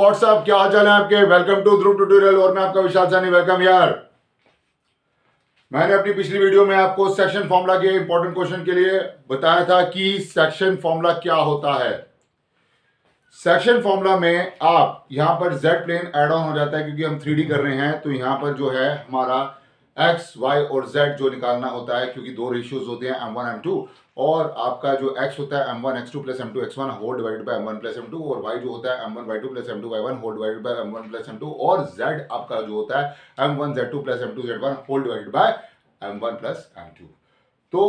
WhatsApp, क्या हाल चाल है आपके। वेलकम टू ध्रुव ट्यूटोरियल और मैं आपका विशाल सानी। वेलकम यार। मैंने अपनी पिछली वीडियो में आपको सेक्शन फॉर्मूला के इंपॉर्टेंट क्वेश्चन के लिए बताया था कि सेक्शन फॉर्मूला क्या होता है। सेक्शन फॉर्मूला में आप यहां पर जेड प्लेन एड ऑन हो जाता है क्योंकि हम 3D कर रहे हैं, तो यहां पर जो है हमारा एक्स वाई और जेड जो निकालना होता है, क्योंकि दो रेशियोज होते हैं m1 m2, और आपका जो x होता है m1 x2 plus m2 x1 whole divided by m1 plus m2, और y जो होता है m1 y2 plus m2 y1 whole divided by m1 plus m2, और z आपका जो होता है m1 z2 plus m2 z1 whole divided by m1 plus m2। तो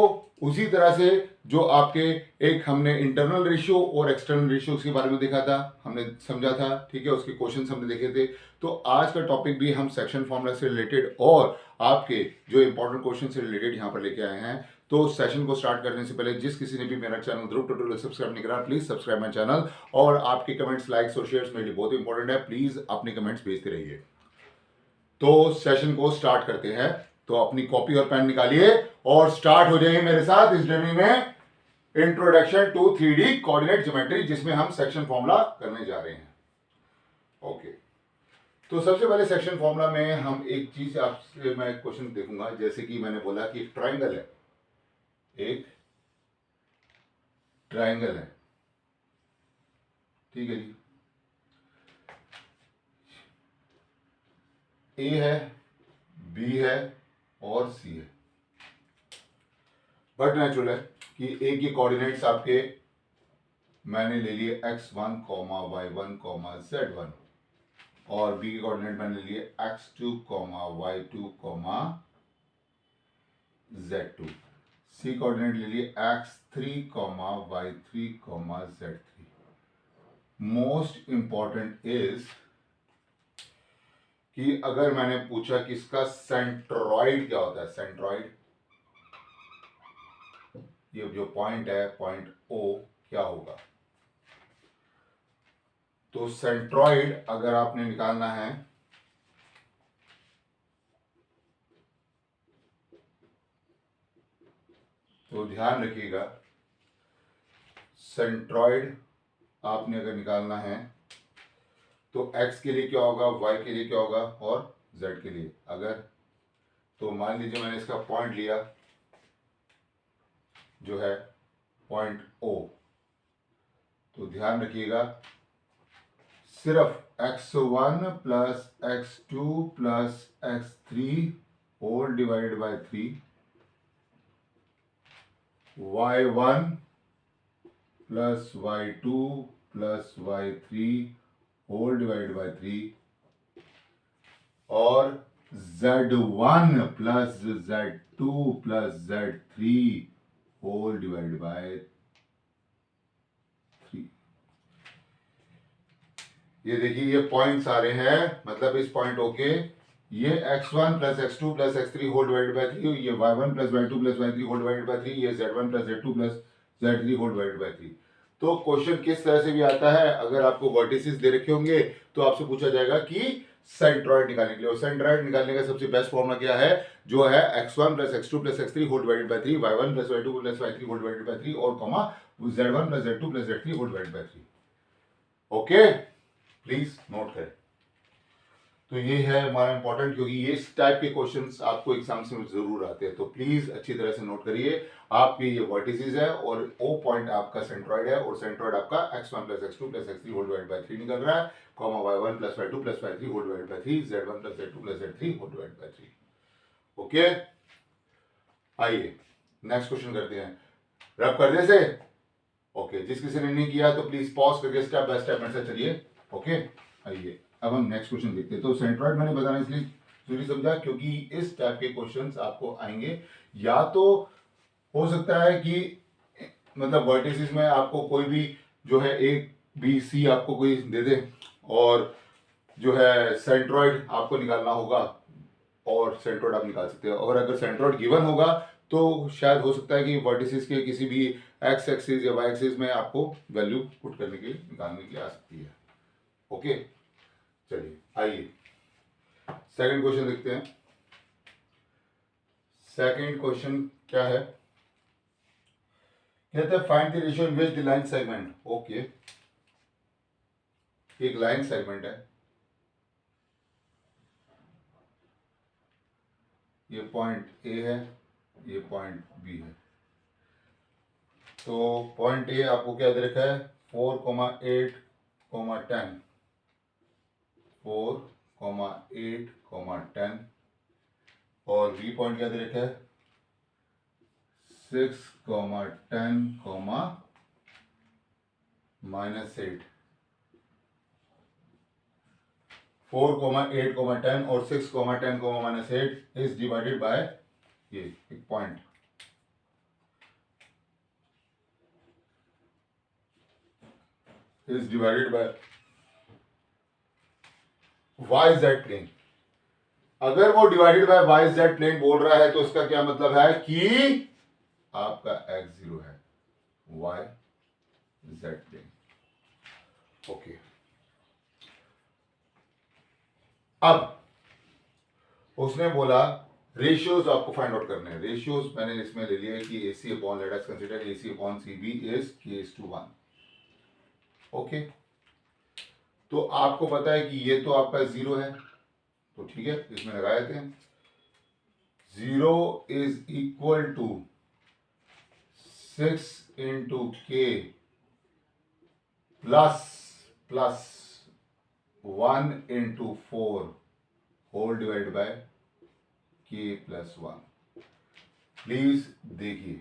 उसी तरह से जो आपके एक हमने इंटरनल रेशियो और एक्सटर्नल रेशियो के बारे में देखा था, हमने समझा था, ठीक है, उसके क्वेश्चंस हमने देखे थे। तो आज का टॉपिक भी हम सेक्शन फॉर्मूला से रिलेटेड और आपके जो इंपॉर्टेंट क्वेश्चन से रिलेटेड यहां पर लेके आए हैं। तो सेशन को स्टार्ट करने से पहले जिस किसी ने भी मेरा चैनल ध्रुव ट्यूटोरियल सब्सक्राइब नहीं करा, प्लीज सब्सक्राइब माय चैनल, और आपके कमेंट्स, लाइक्स और शेयर्स मेरे लिए बहुत इंपॉर्टेंट है। प्लीज अपने कमेंट्स भेजते रहिए। तो सेशन को स्टार्ट करते हैं। तो अपनी कॉपी और पेन निकालिए और स्टार्ट हो जाइए मेरे साथ इस जर्नी में, introduction to 3D coordinate geometry, जिसमें हम सेक्शन फॉर्मूला करने जा रहे हैं। ओके, तो सबसे पहले सेक्शन फॉर्मूला में हम एक चीज आपसे मैं क्वेश्चन देखूंगा। जैसे कि मैंने बोला कि ट्राइंगल है, एक ट्राइंगल है, ठीक है जी। ए है, बी है और सी है। बट नेचुरल है कि ए के कोऑर्डिनेट्स आपके मैंने ले लिए x1, y1, z1, और बी के कोऑर्डिनेट मैंने ले लिए x2, y2, z2। सी कोऑर्डिनेट ले लिए x3, y3, z3। Most important is कि अगर मैंने पूछा कि इसका सेंट्रॉइड क्या होता है, सेंट्रॉइड, ये जो पॉइंट है, पॉइंट ओ, क्या होगा। तो सेंट्रॉइड अगर आपने निकालना है तो ध्यान रखिएगा, सेंट्रॉइड आपने अगर निकालना है तो x के लिए क्या होगा, y के लिए क्या होगा और z के लिए। अगर तो मान लीजिए मैंने इसका पॉइंट लिया जो है पॉइंट O, तो ध्यान रखिएगा सिर्फ x1 plus x2 plus x3 whole divided by 3, y1 plus y2 plus y3 whole divided by 3, और z1 plus z2 plus z3 whole divided by 3। ये देखिए ये पॉइंट्स आ रहे हैं, मतलब इस पॉइंट ओके, ये x1 plus x2 plus x3 whole divided by 3, ये y1 plus y2 plus y3 whole divided by 3, ये z1 plus z2 plus z3 whole divided by 3। तो क्वेश्चन किस तरह से भी आता है, अगर आपको वर्टिसेस दे रखे होंगे तो आपसे पूछा जाएगा कि सेंट्रॉइड निकालने के लिए, और सेंट्रॉइड निकालने का सबसे बेस्ट फॉर्मूला क्या है, जो है x1 plus x2 plus x3 whole divided by 3, y1 plus y2 plus y3 whole divided by 3, और comma z1 plus z2 plus z3 whole divided by 3। Okay, please note करें। तो ये है हमारा इंपॉर्टेंट, क्योंकि ये इस टाइप के क्वेश्चंस आपको एग्जाम्स में जरूर आते हैं। तो प्लीज अच्छी तरह से नोट करिए। आपके ये वर्टिसेस है और ओ पॉइंट आपका सेंट्रॉइड है, और सेंट्रॉइड आपका x1 plus x2 plus x3 whole divided by 3 निकल रहा है, comma y1 plus y2 plus y3 whole divided by 3, z1 plus z2 plus z3 whole divided by 3। Okay, आइए नेक्स्ट क्वेश्चन करते हैं। रब कर दे से। ओके, जिस किसी ने नहीं किया तो प्लीज पॉज करके स्टेप बाय स्टेप मेरे से चलिए। ओके, आइए अब हम नेक्स्ट क्वेश्चन देखते हैं। तो सेंट्रॉइड मैंने बताना इसलिए जरूरी समझा क्योंकि इस टाइप के क्वेश्चंस आपको आएंगे, या तो हो सकता है कि मतलब वर्टिसेस में आपको कोई भी जो है ए बी सी आपको कोई दे दे, और जो है सेंट्रॉइड आपको निकालना होगा, और सेंट्रॉइड आप निकाल सकते हो। और अगर सेंट्रॉइड गिवन होगा तो शायद हो सकता है कि वर्टिसेस के किसी भी एक्स एक्सिस या वाई एक्सिस में आपको वैल्यू पुट करने के लिए, निकालने के लिए आ सकती है। ओके, चलिए आइए सेकंड क्वेश्चन देखते हैं। सेकंड क्वेश्चन क्या है, कहते हैं find the ratio in which the line segment. Okay, एक लाइन सेगमेंट है, ये पॉइंट ए है, ये पॉइंट बी है। तो पॉइंट ए आपको क्या दे रखा है 4,8, 10, 4,8, 10 और बी पॉइंट क्या दे रखा है 6, 10, -8। 4,8, 10 और 6, 10, -8 इज डिवाइडेड बाय ये एक point, is divided by Y Z plane. अगर वो divided by Y Z plane बोल रहा है तो इसका क्या मतलब है कि आपका एक्स 0 है, वाई जेड प्लेन। ओके, अब उसने बोला रेशियोज आपको फाइंड आउट करने हैं। रेशियोज मैंने इसमें ले लिया है कि AC upon let us consider AC upon CB is K:1। Okay, तो आपको पता है कि ये तो आपका 0 है, तो ठीक है इसमें लगा देते हैं। 0 is equal to 6 into K plus 1 into 4 whole divide by K+1। Please देखिए,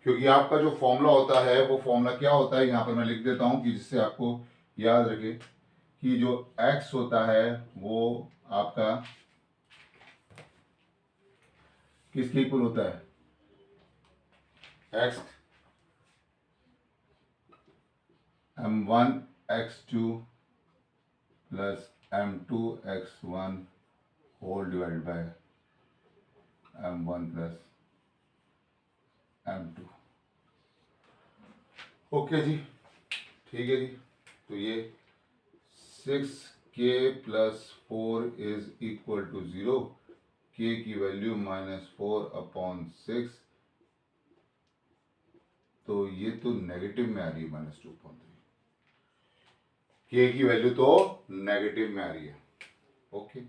क्योंकि आपका जो फॉर्मूला होता है वो फॉर्मूला क्या होता है, यहां पर मैं लिख देता हूं कि जिससे आपको याद रखे कि जो x होता है वो आपका किसके इक्वल होता है, x m1 x2 plus m2 x1 whole divide by m1 plus m2। Okay जी, ठीक है जी। तो ये 6K + 4 is equal to 0, K की वैल्यू -4/6, तो ये तो नेगेटिव में आ रही है -2.3। K की वैल्यू तो नेगेटिव में आ रही है। ओके,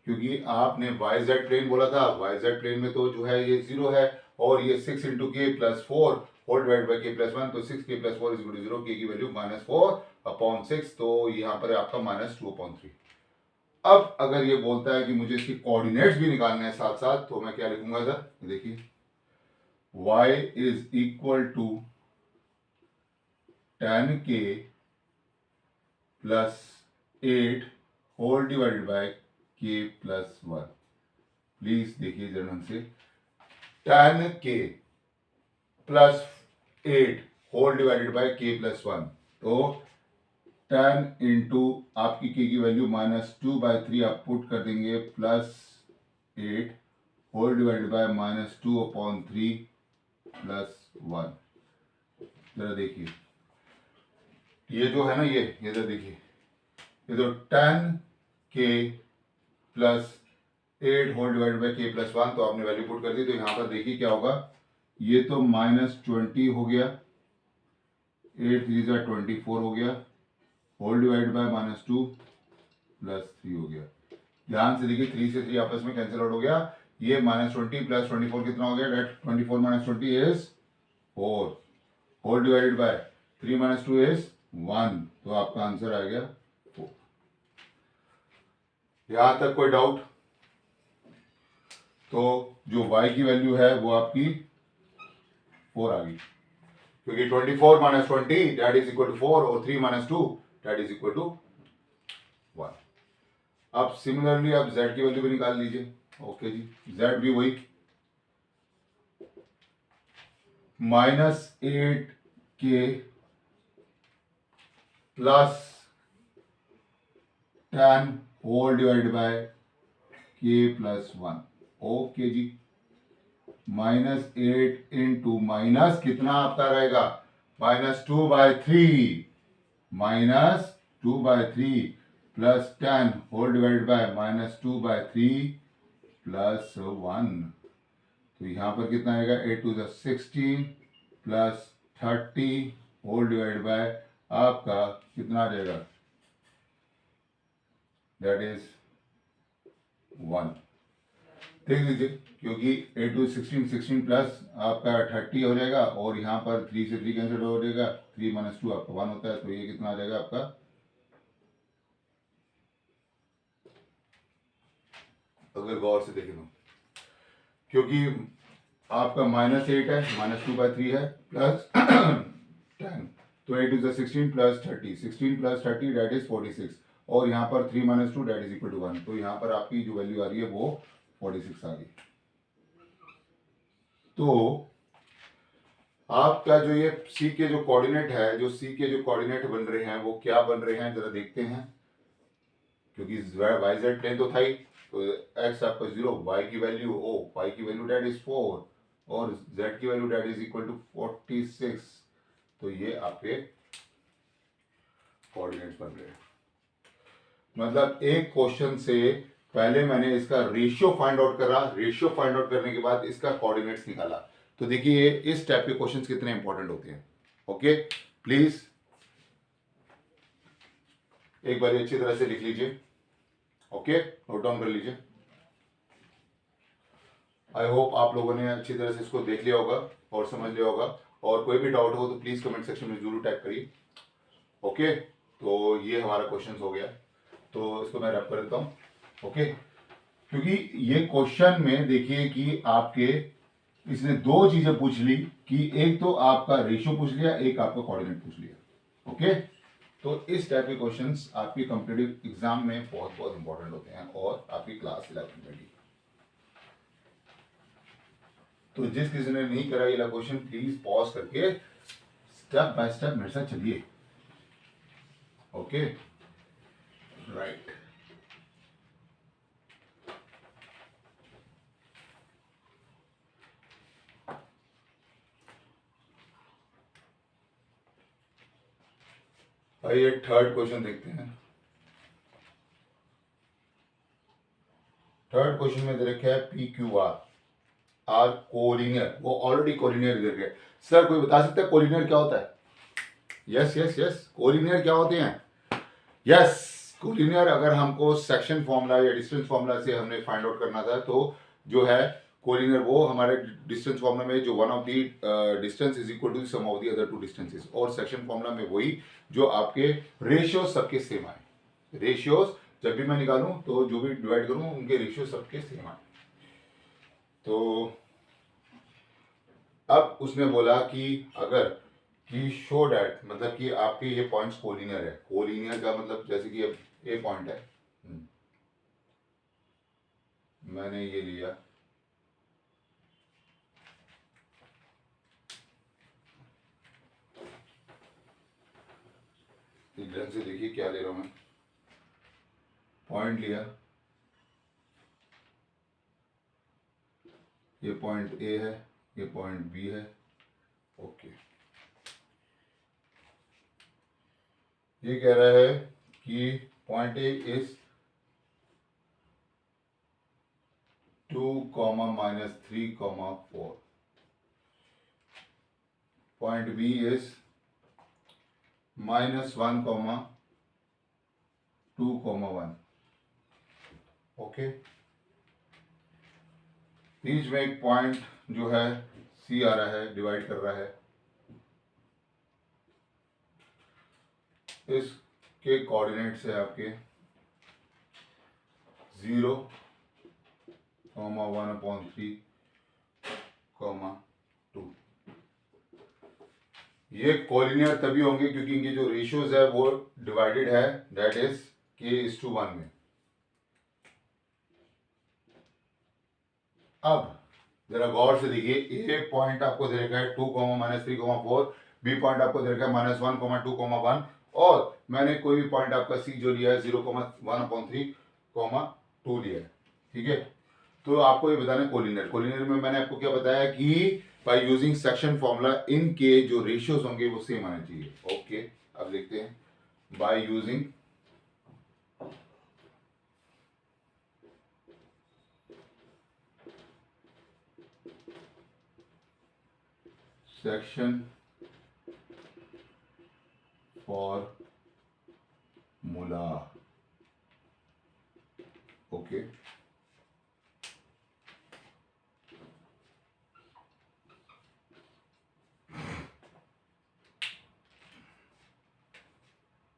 क्योंकि आपने वाई जेड प्लेन बोला था, वाई जेड प्लेन में तो जो है ये 0 है और ये 6 into K + 4 whole divide by K+1, तो 6K + 4 is equal to 0, K की वैल्यू -4/6, तो यहाँ पर आपका -2.3। अब अगर ये बोलता है कि मुझे इसकी कोऑर्डिनेट्स भी निकालने हैं साथ साथ, तो मैं क्या लिखूंगा इधर, देखिए y is equal to 10K + 8 whole divided by K+1। Please देखिए जरा ढंग से, 10K + 8 whole divided by K+1, तो 10 इंटू आपकी K की वैल्यू -2/3 आप पुट कर देंगे +8 होल डिवाइडेड बाय -2/3 + 1। जरा देखिए ये जो है ना, ये जरा देखिए, ये तो 10K + 8 whole divided by K+1, तो आपने वैल्यू पुट कर दी, तो यहां पर देखिए क्या होगा, ये तो -20 हो गया, 8 3 = 24 हो गया, होल डिवाइड बाय -2 + 3 हो गया। ध्यान से देखिए 3 से 3 आपस में कैंसिल आउट हो गया, ये -20 + 24 कितना हो गया, that 24 - 20 is 4 whole divided by 3 - 2 is 1, तो आपका आंसर आ गया 4। यहां तक कोई डाउट? तो जो y की वैल्यू है वो आपकी 4 आ गई, क्योंकि 24 - 20 दैट इज इक्वल टू 4 और 3 - 2 दैट इज इक्वल टू 1। अब सिमिलरली आप z की वैल्यू भी निकाल लीजिए। ओके जी, z भी वही -8K + 10 whole divide by K+1। Okay जी, -8 इंटू माइनस कितना आपका रहेगा, -2/3, -2/3 + 10 होल डिवाइडेड बाय -2/3 + 1, तो यहां पर कितना आएगा, 8 × 2 = 16 + 30 होल डिवाइड बाय आपका कितना आ जाएगा, दैट इज 1। देख लीजिए, क्योंकि 8 टू 16, 16 प्लस आपका 30 हो जाएगा, और यहाँ पर 3 से 3 कैंसिल हो जाएगा, 3 माइनस 2 आपका 1 होता है, तो ये कितना आ जाएगा आपका, अगर गौर से देखें तो, क्योंकि आपका -8 है, -2/3 है, प्लस 10, तो 8 to 16 plus 30, 16 plus 30 that is 46, और यहाँ पर 3 minus 2 that is equal to 1, तो यहाँ पर आपकी जो वैल्यू आ रही है वो 46 आ गई। तो आपका जो ये सी के जो कोऑर्डिनेट है, जो सी के जो कोऑर्डिनेट बन रहे हैं वो क्या बन रहे हैं जरा देखते हैं, क्योंकि वाई जेड प्लेन तो था ही, तो एक्स आपका 0, वाई की वैल्यू वाई की वैल्यू डेट इज 4, और जेड की value that is equal to 46, तो ये आपके कोऑर्डिनेट्स बन रहे हैं। मतलब एक क्वेश्चन से पहले मैंने इसका रेशियो फाइंड आउट करा, रेशियो फाइंड आउट करने के बाद इसका कोऑर्डिनेट्स निकाला। तो देखिए इस टाइप के क्वेश्चंस कितने इंपॉर्टेंट होते हैं। ओके, प्लीज एक बार अच्छी तरह से लिख लीजिए। ओके, नोट डाउन कर लीजिए। आई होप आप लोगों ने अच्छी तरह से इसको देख लिया होगा और समझ लिया होगा, और कोई भी डाउट हो तो प्लीज कमेंट सेक्शन में जरूर टाइप करिए। ओके, तो ये हमारा क्वेश्चन हो गया, तो इसको मैं रैप कर देता हूँ। ओके, क्योंकि ये क्वेश्चन में देखिए कि आपके इसने दो चीजें पूछ ली, कि एक तो आपका रेशियो पूछ लिया, एक आपका कोऑर्डिनेट पूछ लिया। ओके, तो इस टाइप के क्वेश्चंस आपके कॉम्पिटिटिव एग्जाम में बहुत बहुत इंपॉर्टेंट होते हैं, और आपकी क्लास 11 में भी। तो जिस किसी ने नहीं करा ये क्वेश्चन, प्लीज पॉज करके स्टेप बाय स्टेप मेरे साथ चलिए। Okay, right. आइए थर्ड क्वेश्चन देखते हैं। थर्ड क्वेश्चन में दे रखा है P Q R are collinear, वो ऑलरेडी कोलिनियर दे रखे। सर कोई बता सकता है कोलिनियर क्या होता है? यस यस यस, कोलिनियर क्या होते हैं? यस, कोलिनियर अगर हमको सेक्शन फॉर्मूला या डिस्टेंस फॉर्मूला से हमने फाइंड आउट करना था, तो जो है कोलिनियर वो हमारे डिस्टेंस फॉर्मूला में जो one of the distance is equal to sum of the other two distances, और सेक्शन फॉर्मूला में वही जो आपके रेशियो सबके सेम आए। रेशियोज जब भी मैं निकालूं तो जो भी डिवाइड करूं उनके रेशियो सबके सेम आए। तो अब उसने बोला कि अगर कि शो डैट, मतलब कि आपके ये पॉइंट्स कोलिनियर है। कोलिनियर का मतलब जैसे कि अब ए पॉइंट है, मैंने ये लिया, ध्यान से देखिए क्या ले रहा हूं मैं, पॉइंट लिया, ये पॉइंट ए है, ये पॉइंट बी है। ओके, ये कह रहा है कि point A is 2, -3, 4, point B is -1, 2, 1। Okay, बीच में एक पॉइंट जो है सी आ रहा है, डिवाइड कर रहा है। इसके कोऑर्डिनेट्स है आपके 0, 1/3, 2। ये कोलिनियर तभी होंगे क्योंकि इनके जो रेशियोज है वो डिवाइडेड है, दैट इज k:1 में। अब जरा गौर से देखिए, ए पॉइंट आपको दे रखा है 2, -3, 4, बी पॉइंट आपको दे रखा है -1, 2, 1, और मैंने कोई भी पॉइंट आपका सी जो लिया है 0, 1/3, 2 लिया है। ठीक है, तो आपको ये बताना है कोलिनियर। कोलिनियर में मैंने आपको क्या बताया कि बाय यूजिंग सेक्शन फॉर्मूला इनके जो रेशियोज होंगे वो सेम आने चाहिए। ओके, अब देखते हैं, by using section formula. Okay,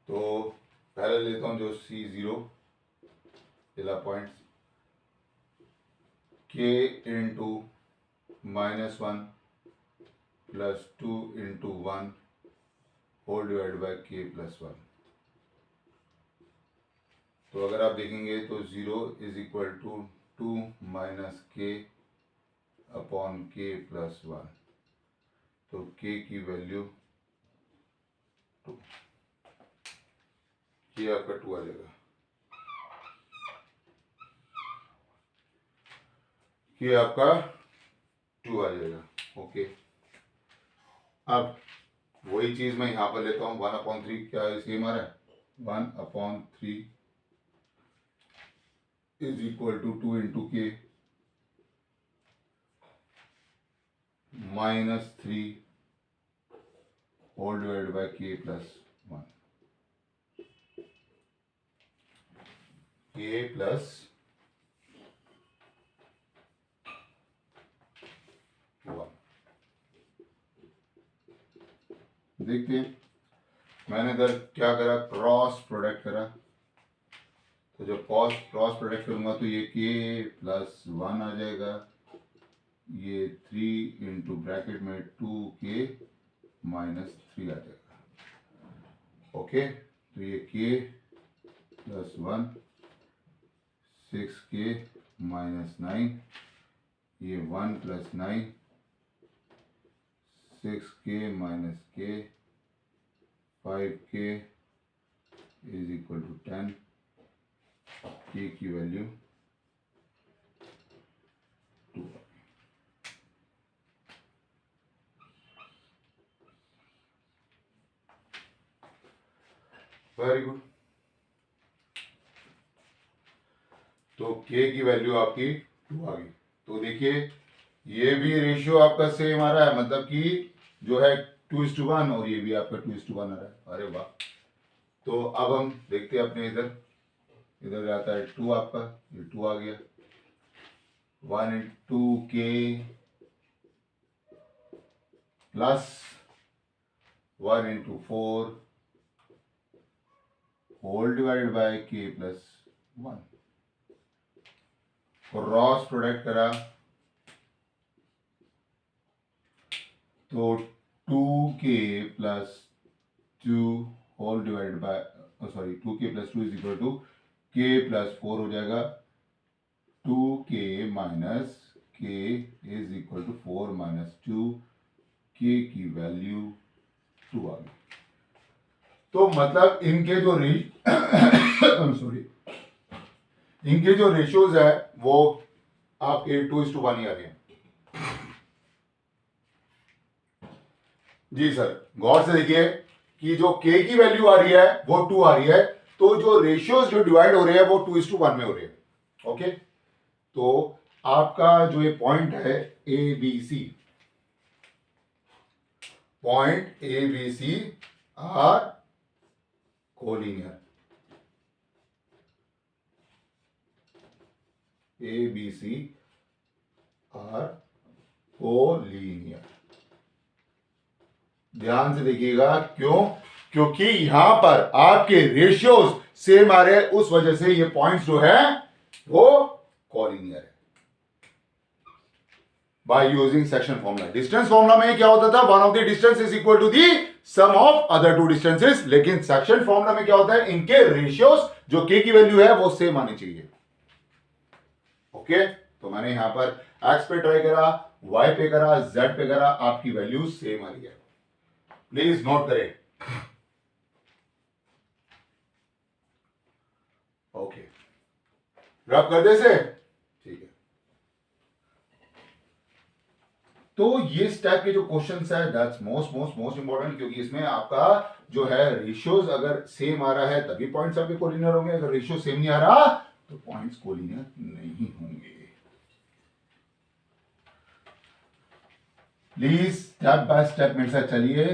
तो पहले लेता हूं जो C0 point K into -1 plus 2 into 1 whole divide by K plus 1। तो अगर आप देखेंगे तो 0 is equal to 2 minus K upon K plus 1। तो K की वैल्यू 2, ये आपका 2 आ जाएगा। ये आपका 2 आ जाएगा। ओके, अब वही चीज मैं यहां पर लेता हूं 1/3 क्या सेम आ रहा है 1/3 is equal to 2 into K -3 whole divide by K plus 1। K plus 1। देखते हैं, मैंने इधर क्या करा, क्रॉस प्रोडक्ट करा। तो जब क्रॉस प्रोडक्ट करूंगा तो ये K प्लस 1 आ जाएगा, ये 3 इंटू ब्रैकेट में 2K माइनस 3 आ जाएगा। ओके, तो ये K प्लस 1 6K माइनस 9, ये 1 plus 9 6K minus K 5K is equal to 10। K की वैल्यू 2। Very good. तो K की वैल्यू आपकी 2 आ गई। तो देखिए ये भी रेशियो आपका सेम आ रहा है, मतलब कि जो है 2:1 और ये भी आपका 2:1 आ रहा है। अरे वाह। तो अब हम देखते हैं अपने इधर आता है 2 आपका, ये 2 आ गया। 1 into K plus 1 into 4 whole divide by K plus 1। Cross product करा तो 2K plus 2 whole divide by 2K plus 2 is equal to K plus 4 हो जाएगा। 2K minus K is equal to 4 minus 2, K की value 2 आ गई। तो मतलब इनके जो इनके जो रेशियोज है वो आपके 2:1 ही आ रहे हैं। जी सर, गौर से देखिए कि जो K की वैल्यू आ रही है वो 2 आ रही है, तो जो रेशियोज जो डिवाइड हो रहे हैं वो 2:1 में हो रहे हैं। ओके, तो आपका जो ये पॉइंट है ABC, point ABC are collinear. ABC are collinear. ध्यान से देखिएगा, क्यों? क्योंकि यहां पर आपके रेशियोज सेम आ रहे हैं, उस वजह से ये पॉइंट्स जो है वो कोलिनियर है। By using section formula. Distance formula में क्या होता था, one of the distance is equal to the sum of other two distances, लेकिन सेक्शन फॉर्मूला में क्या होता है, इनके रेशियोज जो K की वैल्यू है वो सेम आनी चाहिए। ओके, तो मैंने यहां पर x पे ट्राई करा, y पे करा, z पे करा, आपकी वैल्यू सेम आ रही है। प्लीज नोट करें। ओके, रब कर दे से, ठीक है। तो ये स्टेप के जो क्वेश्चंस है दैट्स मोस्ट इंपॉर्टेंट, क्योंकि इसमें आपका जो है रेशियोज अगर सेम आ रहा है तभी पॉइंट्स आपके कोलिनियर होंगे, अगर रेशियो सेम नहीं आ रहा तो पॉइंट्स कोलिनियर नहीं होंगे। प्लीज स्टेप बाय स्टेप मेरे साथ चलिए।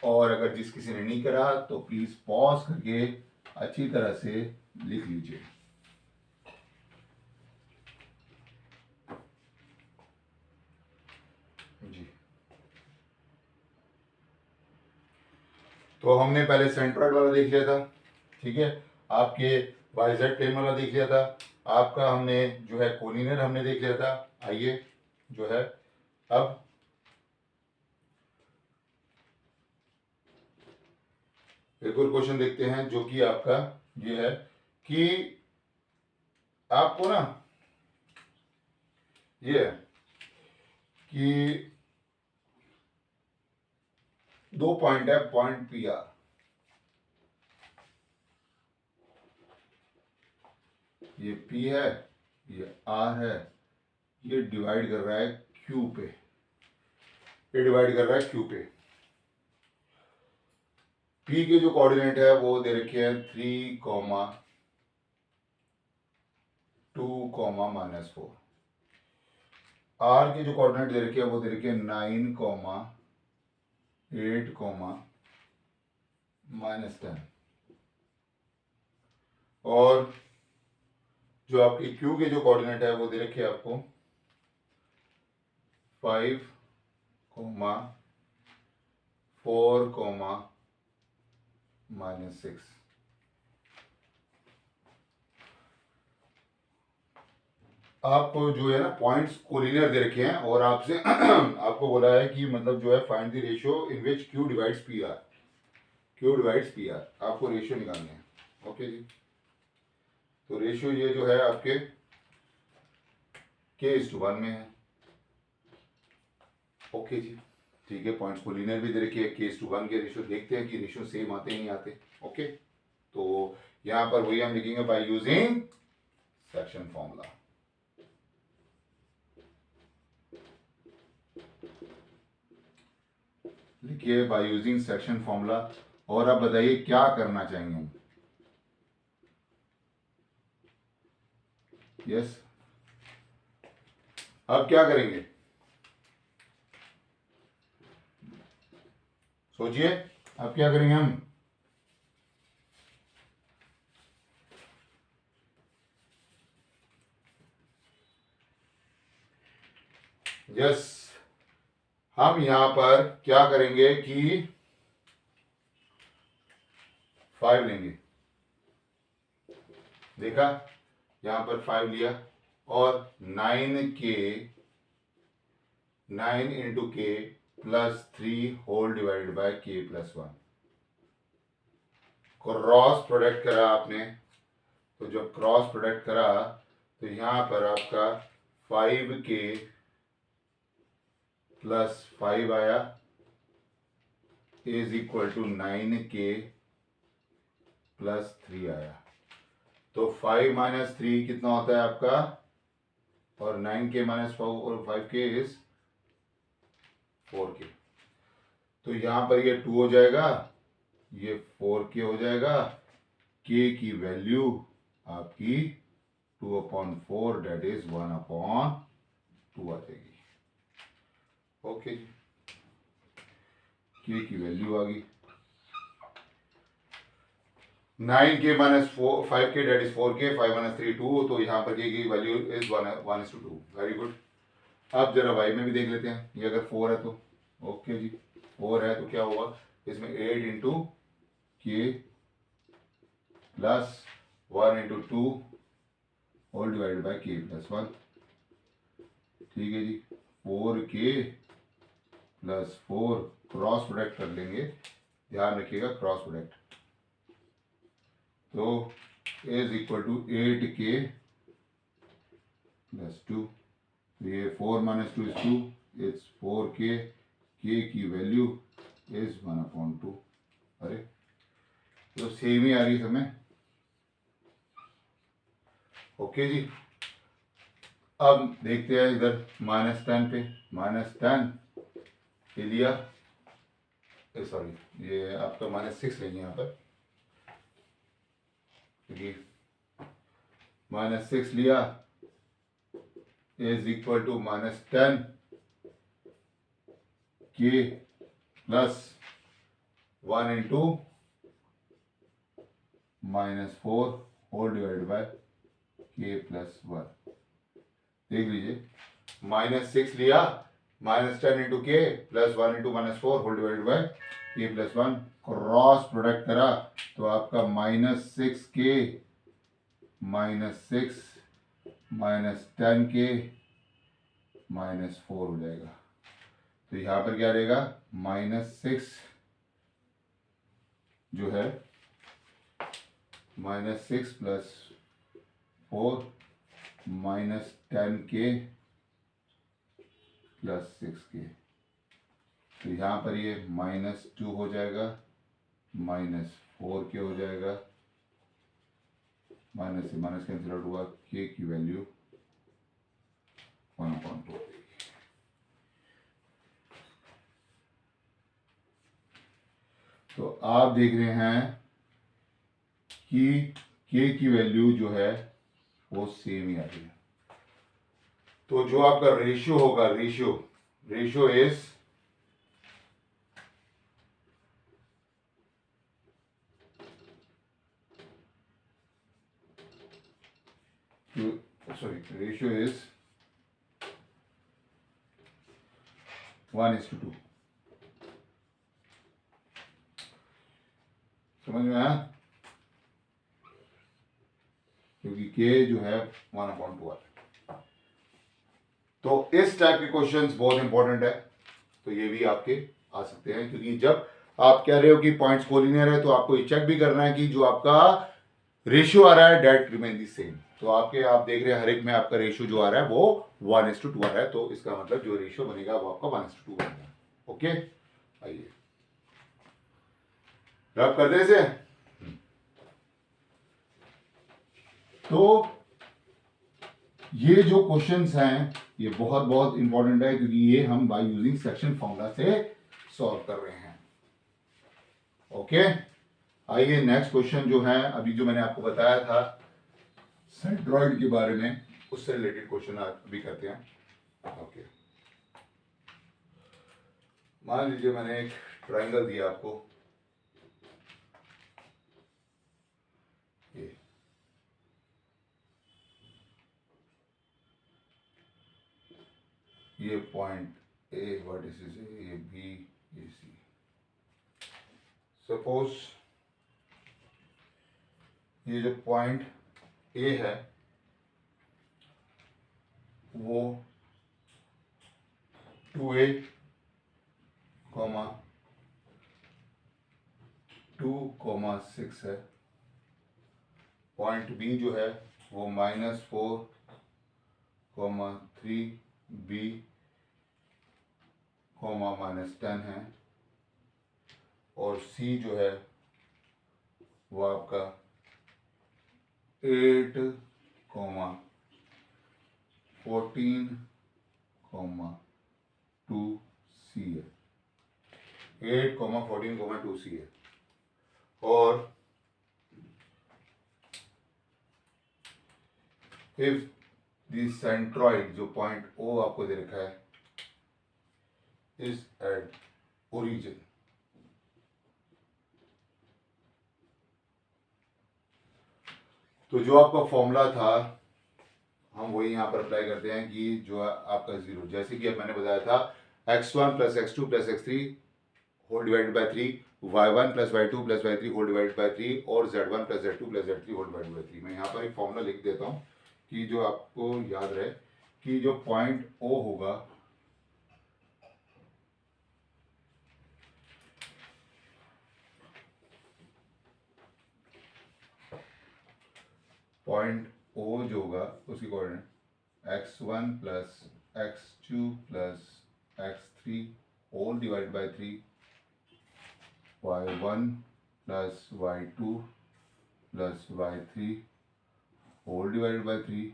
और अगर जिस किसी ने नहीं करा तो प्लीज पॉज करके अच्छी तरह से लिख लीजिए। जी, तो हमने पहले सेंट्रॉइड वाला देख लिया था, ठीक है, आपके वाईजेड प्लेन वाला देख लिया था, आपका हमने जो है कोलिनियर हमने देख लिया था। आइए जो है अब एक और क्वेश्चन देखते हैं, जो कि आपका ये है कि आपको ना ये है कि दो पॉइंट है, पॉइंट पी आर, ये P है, ये R है, ये डिवाइड कर रहा है Q पे, ये डिवाइड कर रहा है Q पे। P के जो कोऑर्डिनेट है वो दे रखे हैं 3, 2, -4। R के जो कोऑर्डिनेट दे रखे हैं वो दे रखे हैं 9, 8, -10। और जो आपकी Q के जो कोऑर्डिनेट है वो दे रखे हैं आपको 5, 4, -6। आपको जो है ना पॉइंट्स कोलिनियर दे रखे हैं और आपसे आपको बोला है कि मतलब जो है find the ratio in which Q divides PR, Q divides PR, आपको रेशियो निकालने हैं। ओके जी, तो रेशियो ये जो है आपके K:1 में है। ओके जी, ठीक है, पॉइंट्स कोलिनियर भी दे रखी है, K:1 के रेशियो देखते हैं कि रेशियो सेम आते हैं नहीं आते। ओके, तो यहाँ पर वही हम लिखेंगे बाय यूजिंग सेक्शन फॉर्मूला। लिखिए बाय यूजिंग सेक्शन फॉर्मूला, और अब बताइए क्या करना चाहेंगे हम। यस, अब क्या करेंगे, सोचिए अब क्या करेंगे हम। यस, हम यहां पर क्या करेंगे कि 5 लेंगे, देखा, यहां पर 5 लिया, और 9 into K plus 3 whole divided by K+1, cross product करा आपने, तो जब क्रॉस प्रोडक्ट करा तो यहां पर आपका 5K प्लस 5 आया is equal to 9K plus 3 आया। तो 5 माइनस 3 कितना होता है आपका, और 9K minus 5K is 4K। तो यहां पर ये 2 हो जाएगा, ये 4K हो जाएगा, K की वैल्यू आपकी 2/4 डेट इज 1/2 आ जाएगी। ओके, K की वैल्यू आ गई 9K minus 5K date is 4K, 5 minus 3 2, तो यहाँ पर K की वैल्यू इज 1:2। Very good. अब जरा y में भी देख लेते हैं, ये अगर 4 है तो ओके जी, 4 है तो क्या होगा, इसमें 8 into K plus 1 into 2 whole divided by K+1, ठीक है जी, 4K प्लस 4, क्रॉस प्रोडक्ट कर लेंगे, ध्यान रखिएगा क्रॉस प्रोडक्ट, तो is equal to 8K plus 2, ये 4 minus 2 is 2, it's 4K, K की वैल्यू इज 1/2। अरे तो सेम ही आ रही है हमें। ओके जी, अब देखते हैं इधर -10 पे, -10 ये लिया, सॉरी ये आपका -6 लेंगे यहाँ पर, क्योंकि -6 लिया is equal to -10K plus 1 into -4 whole divide by k+1। देख लीजिए, -6 लिया, -10 into K plus 1 into -4 whole divide by k+1, cross product करा तो आपका -6k -6 -10k -4 हो जाएगा। तो यहां पर क्या रहेगा, -6 जो है -6 + 4 -10k + 6k। तो यहाँ पर ये -2 हो जाएगा, -4k हो जाएगा, माइनस से माइनस कैंसिल आउट हुआ, k की वैल्यू 1/2। तो आप देख रहे हैं कि k की वैल्यू जो है वो सेम ही आ रही है। तो जो आपका रेशियो होगा, रेशियो इज रेशियो इज 1:2। समझ में आया? क्योंकि k जो है 1/2 है। तो इस टाइप के क्वेश्चंस बहुत इंपॉर्टेंट है, तो ये भी आपके आ सकते हैं, क्योंकि जब आप कह रहे हो कि पॉइंट्स कोलिनियर है तो आपको ये चेक भी करना है कि जो आपका रेशियो आ रहा है डेट रिमेन दी सेम। तो आपके आप देख रहे हैं हर एक में आपका रेशियो जो आ रहा है वो 1:2 आ रहा है, तो इसका मतलब जो रेशियो बनेगा वो आपका 1:2 बनेगा। ओके, आइए रब कर दे इसे। तो ये जो क्वेश्चंस हैं ये बहुत बहुत इंपॉर्टेंट है, क्योंकि ये हम बाय यूजिंग सेक्शन फॉर्मूला से सॉल्व कर रहे हैं। ओके, आइए नेक्स्ट क्वेश्चन जो है, अभी जो मैंने आपको बताया था सेंट्रॉइड के बारे में, उससे रिलेटेड क्वेश्चन अभी करते हैं। ओके, मान लीजिए मैंने एक ट्रायंगल दिया आपको, ये पॉइंट ए वर्टिसेस है, ये बी, ये सी। सपोज ये जो पॉइंट ए है वो 2a, 2,6 है। पॉइंट बी जो है वो -4, 3b, -10 है। और सी जो है वो आपका 8, 14, 2c है। 8, 14, 2c है। और इफ द सेंट्रॉइड जो पॉइंट ओ आपको दे रखा है इज एट ओरिजिन, तो जो आपका फॉर्मूला था हम वही यहाँ पर अप्लाई करते हैं कि जो आपका जीरो, जैसे कि अब मैंने बताया था x1 + x2 + x3 whole divided by 3, y1 + y2 + y3 whole divided by 3 और z1 + z2 + z3 whole divided by 3। मैं यहाँ पर एक फॉर्मूला लिख देता हूँ कि जो आपको याद रहे कि जो पॉइंट O होगा पॉइंट O जो होगा उसकी coordinate x1 + x2 + x3 whole divided by 3, y1 + y2 + y3 whole divided by 3,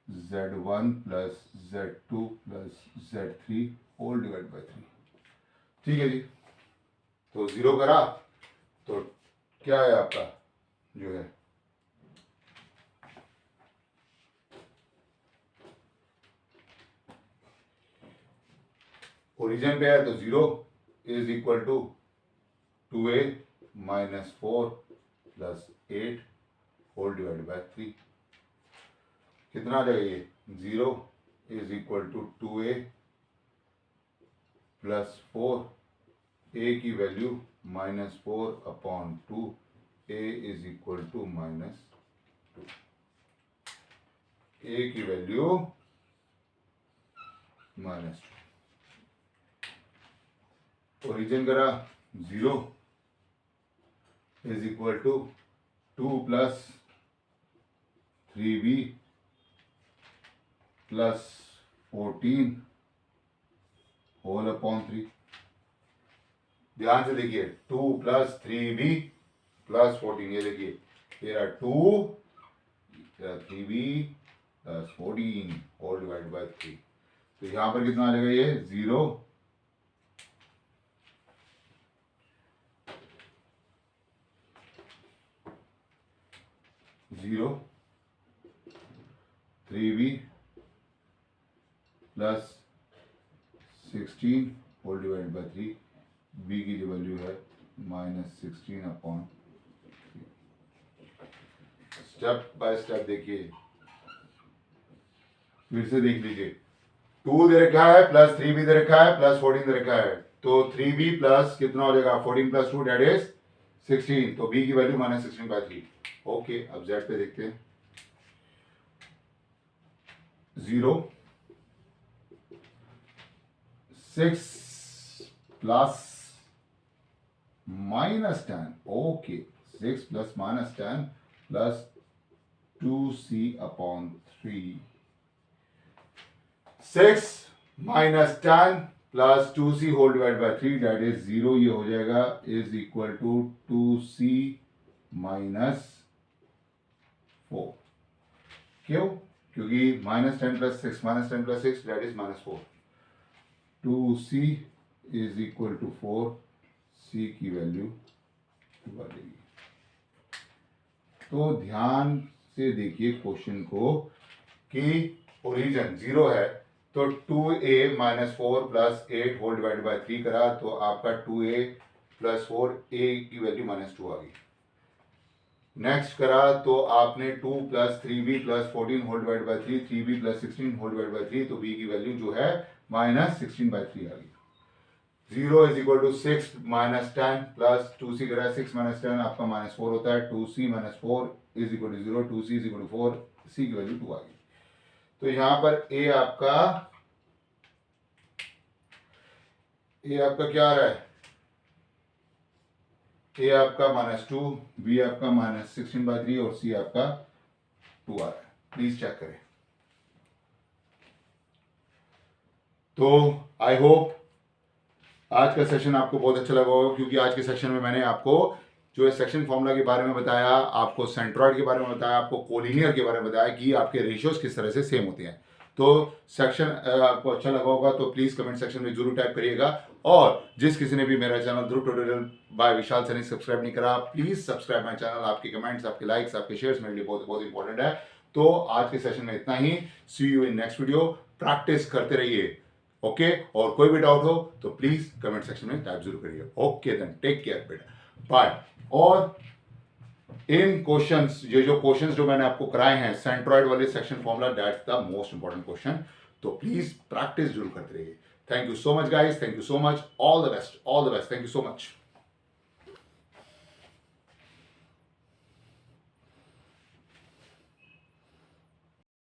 z1 + z2 + z3 whole divided by 3। ठीक है जी, तो जीरो करा तो क्या है आपका जो है ओरिजिन पे है, तो 0 is equal to 2a minus 4 plus 8 whole divide by 3 कितना आ जाएगा ये 0 is equal to 2a plus 4 a की value -4/2 a is equal to -2 a की वैल्यू -2 ओरिजिन करा 0 is equal to 2 plus 3b plus 14 whole upon 3 ध्यान से देखिए 2 प्लस 3b प्लस 14 ये देखिए तेरा 2 तेरा 3b plus 14 whole divide by 3 तो यहां पर कितना आ जाएगा ये 0 0 3b plus 16 whole divide by 3 b की जो वैल्यू है -16/3 स्टेप बाय स्टेप देखिए फिर से देख लीजिए 2 दे रखा है प्लस 3b दे रखा है प्लस 14 दे रखा है तो 3b प्लस कितना हो जाएगा 14 प्लस 2 डेट इज 16 तो b की वैल्यू -16/3 ओके अब z पे देखते हैं 0 6 plus -10 okay 6 plus -10 plus 2c/3 6 minus 10 plus 2c whole divide by 3 that is 0 ये हो जाएगा is equal to 2c minus 4 क्यों क्योंकि -10 plus 6 -10 plus 6 that is -4 2c is equal to 4 c की वैल्यू 2 आ जाएगी तो ध्यान से देखिए क्वेश्चन को कि ओरिजिन 0 है तो 2a minus 4 plus 8 whole divide by 3 करा तो आपका 2a प्लस 4 a की वैल्यू -2 आ गई नेक्स्ट करा तो आपने 2 plus 3b plus 14 whole divide by 3 3b plus 16 whole divide by 3 तो b की वैल्यू जो है -16/3 आ गई 0 is equal to 6 minus 10 plus 2c करा 6 माइनस 10 आपका -4 होता है 2c minus 4 is equal to 0 2c is equal to 4 c की वैल्यू 2 आ गई तो यहां पर a आपका क्या आ रहा है a आपका -2 b आपका -16/3 और c आपका 2 आ रहा है प्लीज चेक करें तो आई होप आज का सेशन आपको बहुत अच्छा लगा होगा क्योंकि आज के सेशन में मैंने आपको जो है सेक्शन फॉर्मूला के बारे में बताया आपको सेंट्रॉइड के बारे में बताया आपको कोलिनियर के बारे में बताया कि आपके रेशियोज किस तरह से सेम होते हैं तो सेक्शन आपको अच्छा लगा होगा तो प्लीज कमेंट सेक्शन में जरूर टाइप करिएगा और जिस किसी ने भी मेरा चैनल ध्रुव ट्यूटोरियल बाय विशाल सैनी सब्सक्राइब नहीं करा प्लीज सब्सक्राइब माय चैनल आपके कमेंट्स आपके लाइक्स आपके शेयर्स मेरे लिए बहुत बहुत इंपॉर्टेंट है तो आज के सेशन में इतना ही see you in next video practice करते रहिए ओके और कोई भी डाउट हो तो प्लीज कमेंट सेक्शन में टाइप जरूर करिए ओके देन टेक केयर बेटा बाय और इन क्वेश्चंस ये जो क्वेश्चंस जो मैंने आपको कराए हैं सेंट्रॉइड वाले section formula that's the most important question तो प्लीज प्रैक्टिस जरूर करते रहिए thank you so much guys thank you so much all the best thank you so much